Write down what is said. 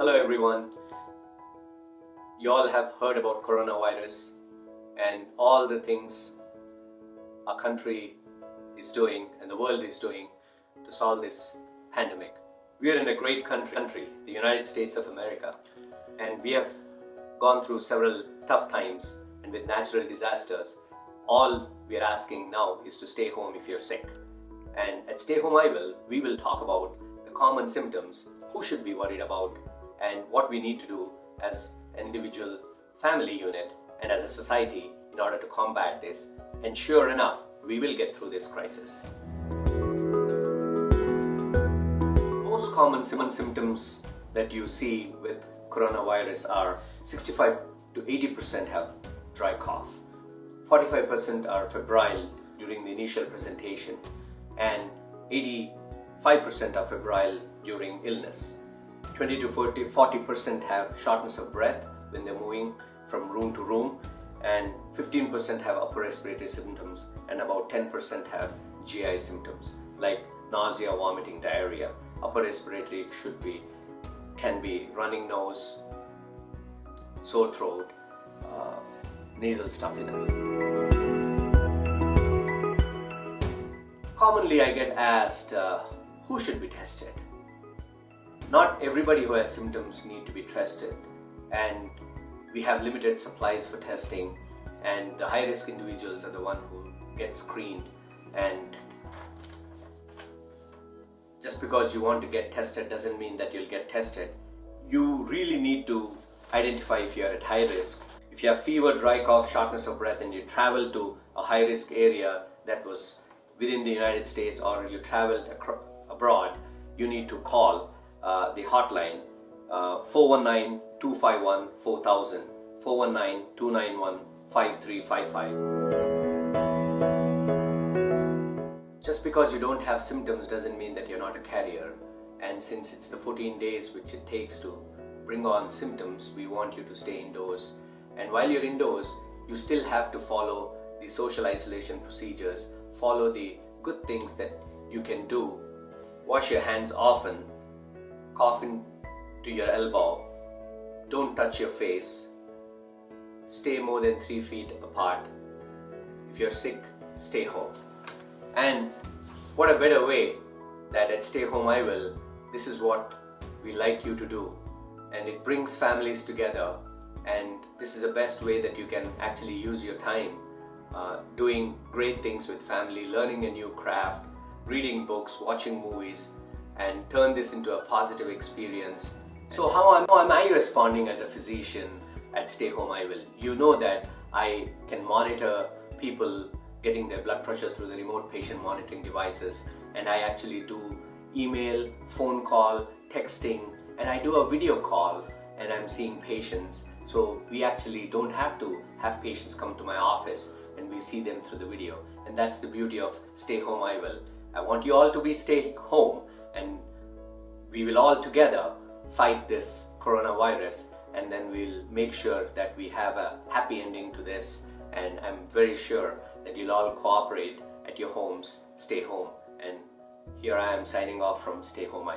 Hello everyone. You all have heard about coronavirus and all the things our country is doing and the world is doing to solve this pandemic. We are in a great country, the United States of America, and we have gone through several tough times, and with natural disasters, all we are asking now is to stay home if you're sick. And at Stay Home we will talk about the common symptoms, who should be worried about, and what we need to do as an individual family unit and as a society in order to combat this. And sure enough, we will get through this crisis. Most common symptoms that you see with coronavirus are 65 to 80% have dry cough, 45% are febrile during the initial presentation, and 85% are febrile during illness. 20 to 40% have shortness of breath when they're moving from room to room, and 15% have upper respiratory symptoms, and about 10% have GI symptoms like nausea, vomiting, diarrhea. Upper respiratory can be running nose, sore throat, nasal stuffiness. Commonly I get asked, who should be tested? Not everybody who has symptoms need to be tested, and we have limited supplies for testing, and the high-risk individuals are the one who get screened. And just because you want to get tested doesn't mean that you'll get tested. You really need to identify if you're at high risk. If you have fever, dry cough, shortness of breath, and you travel to a high-risk area that was within the United States, or you traveled abroad, you need to call the hotline 419-251-4000, 419-291-5355. Just because you don't have symptoms doesn't mean that you're not a carrier. And since it's the 14 days which it takes to bring on symptoms, we want you to stay indoors. And while you're indoors, you still have to follow the social isolation procedures, follow the good things that you can do. Wash your hands often, cough into your elbow, don't touch your face, stay more than 3 feet apart. If you're sick, stay home. And what a better way that at Stay Home this is what we like you to do. And it brings families together, and this is the best way that you can actually use your time doing great things with family, learning a new craft, reading books, watching movies, and turn this into a positive experience. So how am I responding as a physician at Stay Home You know that I can monitor people getting their blood pressure through the remote patient monitoring devices, and I actually do email, phone call, texting, and I do a video call, and I'm seeing patients. So we actually don't have to have patients come to my office, and we see them through the video. And that's the beauty of Stay Home I want you all to be staying home, and we will all together fight this coronavirus, and then we'll make sure that we have a happy ending to this. And I'm very sure that you'll all cooperate at your homes, stay home. And here I am signing off from Stay Home